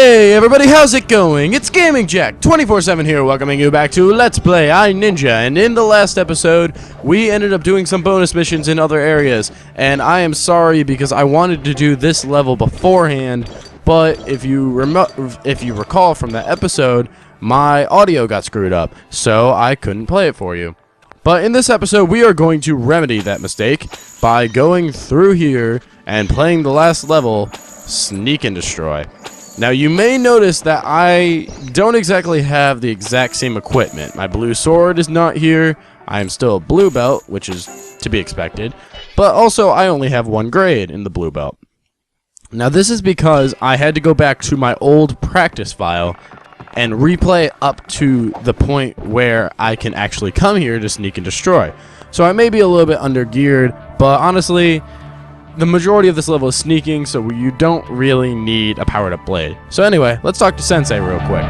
Hey everybody, how's it going? It's Gaming Jack 24/7 here, welcoming you back to Let's Play iNinja. And in the last episode, we ended up doing some bonus missions in other areas. And I am sorry because I wanted to do this level beforehand, but if you recall from that episode, my audio got screwed up, so I couldn't play it for you. But in this episode, we are going to remedy that mistake by going through here and playing the last level, Sneak and Destroy. Now, you may notice that I don't exactly have the exact same equipment. My blue sword is not here. I am still a blue belt, which is to be expected. But also, I only have one grade in the blue belt. Now, this is because I had to go back to my old practice file and replay up to the point where I can actually come here to sneak and destroy. So I may be a little bit under-geared, but honestly, the majority of this level is sneaking, so you don't really need a powered-up blade. So anyway, let's talk to Sensei real quick.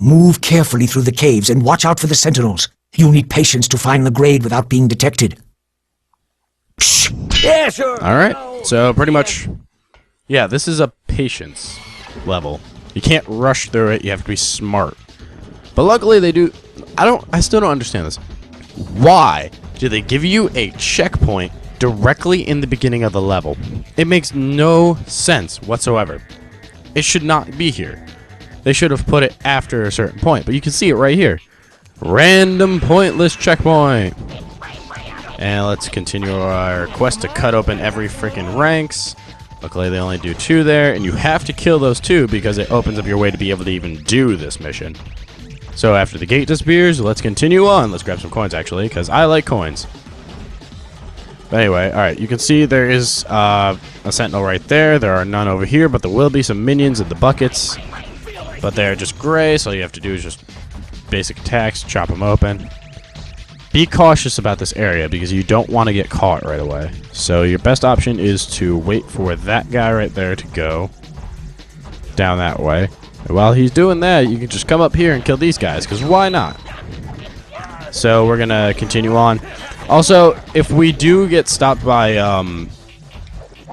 Move carefully through the caves and watch out for the sentinels. You'll need patience to find the grade without being detected. Shh. Yeah, sure. Alright, so pretty much, yeah, this is a patience level. You can't rush through it, you have to be smart. But luckily they do, I still don't understand this. Why do they give you a checkpoint directly in the beginning of the level? It makes no sense whatsoever. It should not be here. They should have put it after a certain point, but you can see it right here. Random pointless checkpoint. And let's continue our quest to cut open every freaking ranks. Luckily they only do 2 there, and you have to kill those 2 because it opens up your way to be able to even do this mission. So after the gate disappears, let's continue on. Let's grab some coins, actually, because I like coins. But anyway, alright, you can see there is a sentinel right there. There are none over here, but there will be some minions in the buckets. But they're just gray, so all you have to do is just basic attacks, chop them open. Be cautious about this area, because you don't want to get caught right away. So your best option is to wait for that guy right there to go down that way. And while he's doing that, you can just come up here and kill these guys, because why not? So we're going to continue on. Also, if we do get stopped by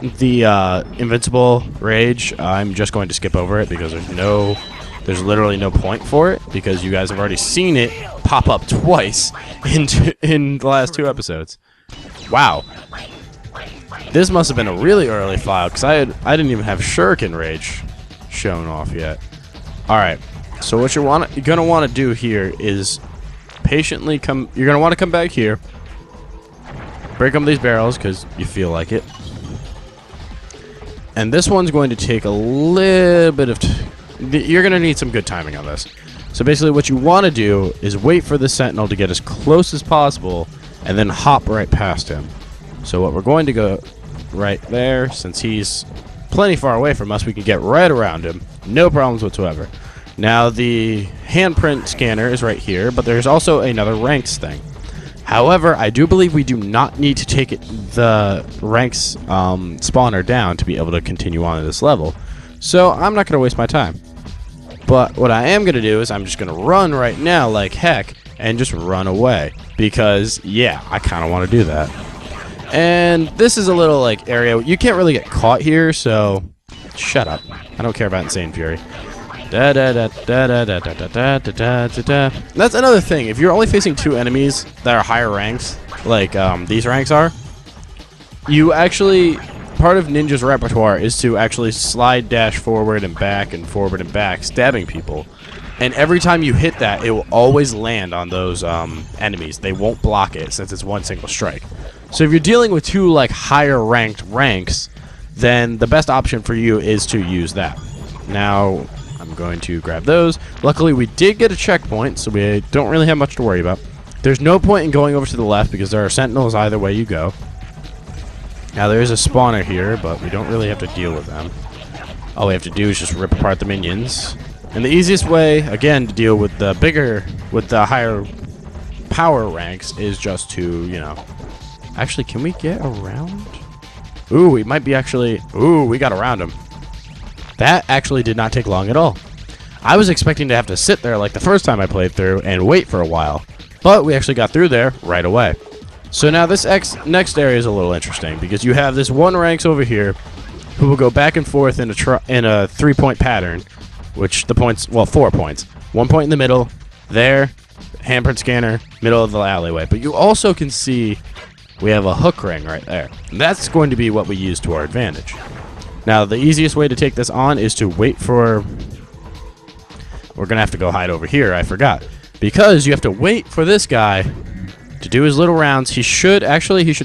the Invincible Rage, I'm just going to skip over it, because there's literally no point for it, because you guys have already seen it pop up twice in the last 2 episodes. Wow. This must have been a really early file, because I didn't even have Shuriken Rage shown off yet. Alright, so what you're gonna want to do here is patiently you're gonna want to come back here, break up these barrels because you feel like it, and this one's going to take a little bit of you're gonna need some good timing on this. So basically what you want to do is wait for the sentinel to get as close as possible and then hop right past him. So what we're going to go right there, since he's plenty far away from us, we can get right around him. No problems whatsoever. Now, the handprint scanner is right here, but there's also another ranks thing. However, I do believe we do not need to take the ranks spawner down to be able to continue on to this level. So I'm not going to waste my time. But what I am going to do is I'm just going to run right now like heck and just run away. Because, yeah, I kind of want to do that. And this is a little like area you can't really get caught here, so shut up. I don't care about Insane Fury. That's another thing. If you're only facing 2 enemies that are higher ranks, like these ranks are, you actually, part of Ninja's repertoire is to actually slide dash forward and back, stabbing people. And every time you hit that, it will always land on those enemies. They won't block it since it's one single strike. So if you're dealing with 2 like higher ranked ranks, then the best option for you is to use that. Now, I'm going to grab those. Luckily, we did get a checkpoint, so we don't really have much to worry about. There's no point in going over to the left because there are sentinels either way you go. Now, there is a spawner here, but we don't really have to deal with them. All we have to do is just rip apart the minions. And the easiest way, again, to deal with the higher power ranks is just to, you know... Actually, can we get around? Ooh, we might be actually... Ooh, we got around him. That actually did not take long at all. I was expecting to have to sit there like the first time I played through and wait for a while. But we actually got through there right away. So now this next area is a little interesting because you have this one ranks over here who will go back and forth in a 3-point pattern, which the points, well, 4 points. 1 point in the middle, there, handprint scanner, middle of the alleyway. But you also can see we have a hook ring right there. And that's going to be what we use to our advantage. Now, the easiest way to take this on is to wait for... We're going to have to go hide over here, I forgot. Because you have to wait for this guy to do his little rounds. He should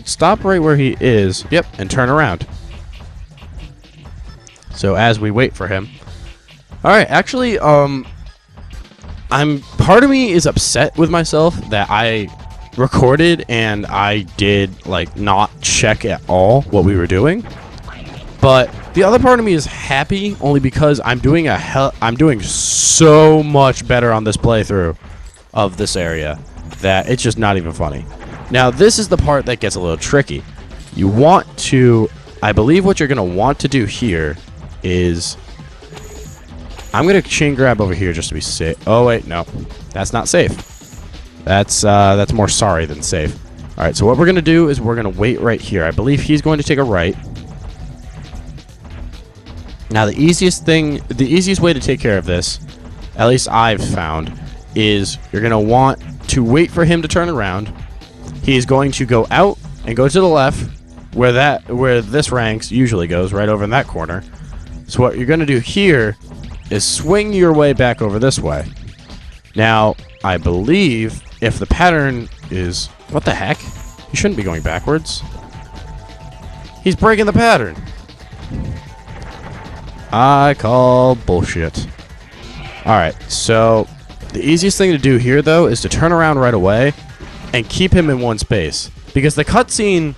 stop right where he is. Yep, and turn around. So as we wait for him. Alright, actually, part of me is upset with myself that I recorded and I did, like, not check at all what we were doing. But the other part of me is happy only because I'm doing so much better on this playthrough of this area that it's just not even funny. Now, this is the part that gets a little tricky. You want to, I believe what you're going to want to do here is, I'm going to chain grab over here just to be safe. Oh, wait, no. That's not safe. That's more sorry than safe. All right, so what we're going to do is we're going to wait right here. I believe he's going to take a right. Now, the easiest way to take care of this, at least I've found, is you're going to want to wait for him to turn around. He's going to go out and go to the left where this ranks usually goes, right over in that corner. So what you're going to do here is swing your way back over this way. Now, I believe if the pattern is... What the heck? You shouldn't be going backwards. He's breaking the pattern. I call bullshit. Alright, so the easiest thing to do here, though, is to turn around right away and keep him in one space. Because the cutscene,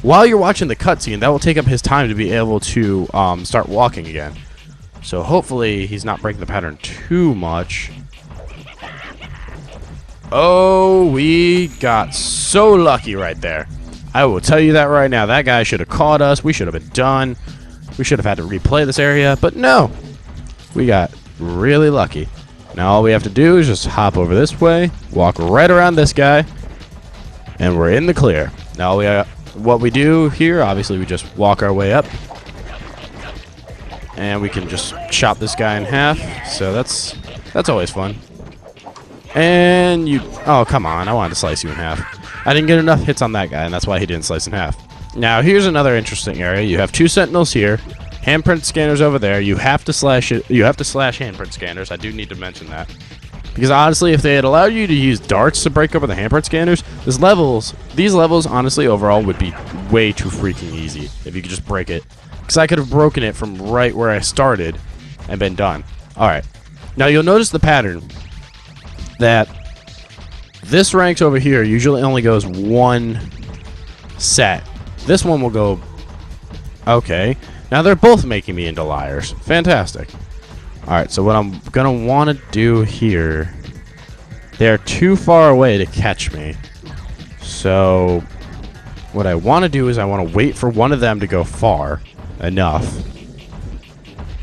while you're watching the cutscene, that will take up his time to be able to start walking again. So hopefully he's not breaking the pattern too much. Oh, we got so lucky right there. I will tell you that right now. That guy should have caught us. We should have been done. We should have had to replay this area, but no. We got really lucky. Now all we have to do is just hop over this way, walk right around this guy, and we're in the clear. Now what we do here, obviously we just walk our way up, and we can just chop this guy in half. So that's always fun. And you... Oh, come on. I wanted to slice you in half. I didn't get enough hits on that guy, and that's why he didn't slice in half. Now, here's another interesting area. You have 2 sentinels here. Handprint scanners over there. You have to slash it. You have to slash handprint scanners. I do need to mention that. Because honestly, if they had allowed you to use darts to break open the handprint scanners, these levels, honestly, overall, would be way too freaking easy if you could just break it. Because I could have broken it from right where I started and been done. Alright. Now, you'll notice the pattern that this ranks over here usually only goes 1 set. This one will go... Okay. Now they're both making me into liars. Fantastic. Alright, so what I'm going to want to do here... They're too far away to catch me. So... What I want to do is I want to wait for one of them to go far enough.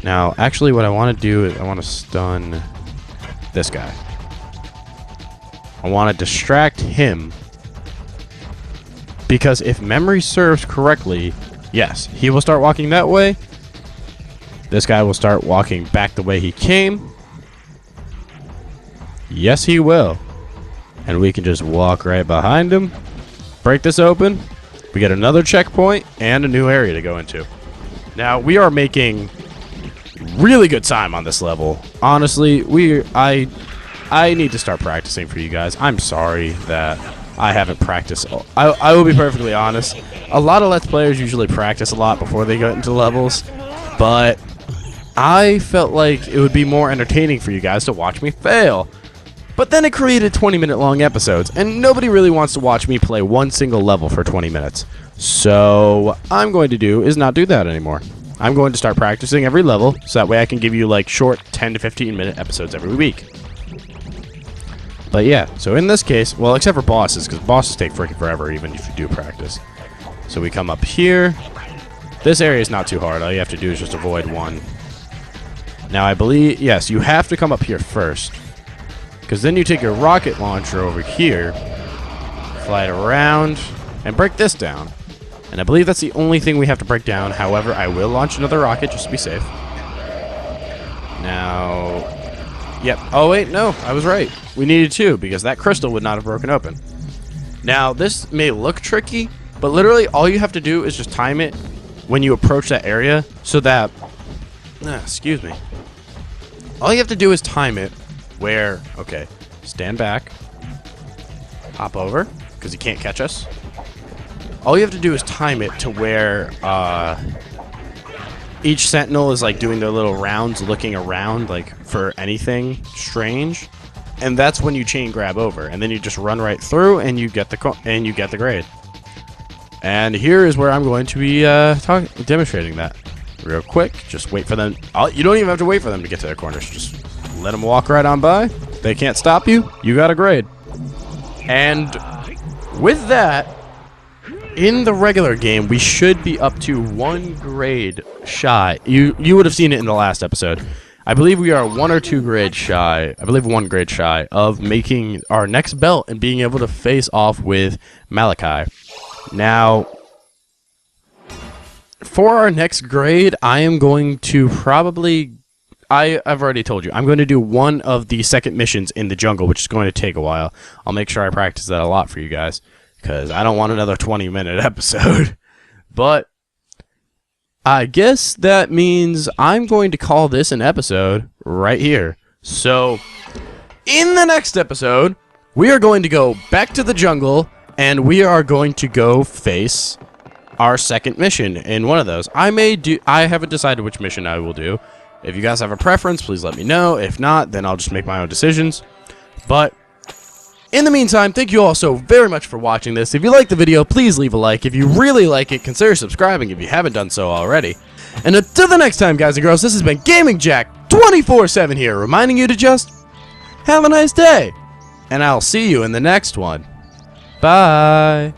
Now, actually what I want to do is I want to stun this guy. I want to distract him. Because if memory serves correctly, yes, he will start walking that way. This guy will start walking back the way he came. Yes, he will. And we can just walk right behind him. Break this open. We get another checkpoint and a new area to go into. Now, we are making really good time on this level. Honestly, I need to start practicing for you guys. I'm sorry that I haven't practiced. I will be perfectly honest. A lot of Let's Players usually practice a lot before they get into levels, but I felt like it would be more entertaining for you guys to watch me fail. But then it created 20-minute long episodes, and nobody really wants to watch me play one single level for 20 minutes. So what I'm going to do is not do that anymore. I'm going to start practicing every level, so that way I can give you like short 10 to 15-minute episodes every week. But yeah, so in this case, well, except for bosses, because bosses take freaking forever even if you do practice. So we come up here. This area is not too hard. All you have to do is just avoid one. Now, I believe, yes, you have to come up here first. Because then you take your rocket launcher over here, fly it around, and break this down. And I believe that's the only thing we have to break down. However, I will launch another rocket just to be safe. Now, yep. Oh wait, no, I was right. We needed 2 because that crystal would not have broken open. Now, this may look tricky, but literally all you have to do is just time it when you approach that area so that, excuse me. All you have to do is time it where, okay, stand back, hop over, because he can't catch us. All you have to do is time it to where each sentinel is like doing their little rounds, looking around like for anything strange, and that's when you chain grab over, and then you just run right through, and you get the grade. And here is where I'm going to be demonstrating that real quick. Just wait for them. You don't even have to wait for them to get to their corners. Just let them walk right on by. They can't stop you. You got a grade. And with that, in the regular game, we should be up to 1 grade shy. You would have seen it in the last episode. I believe we are 1 or 2 grades shy. I believe 1 grade shy of making our next belt and being able to face off with Malachi. Now, for our next grade, I am going to probably... I've already told you. I'm going to do 1 of the second missions in the jungle, which is going to take a while. I'll make sure I practice that a lot for you guys, because I don't want another 20-minute episode. But I guess that means I'm going to call this an episode right here. So, in the next episode, we are going to go back to the jungle, and we are going to go face our second mission in one of those. I haven't decided which mission I will do. If you guys have a preference, please let me know. If not, then I'll just make my own decisions. But in the meantime, thank you all so very much for watching this. If you liked the video, please leave a like. If you really like it, consider subscribing if you haven't done so already. And until the next time, guys and girls, this has been Gaming Jack 24/7 here, reminding you to just have a nice day. And I'll see you in the next one. Bye.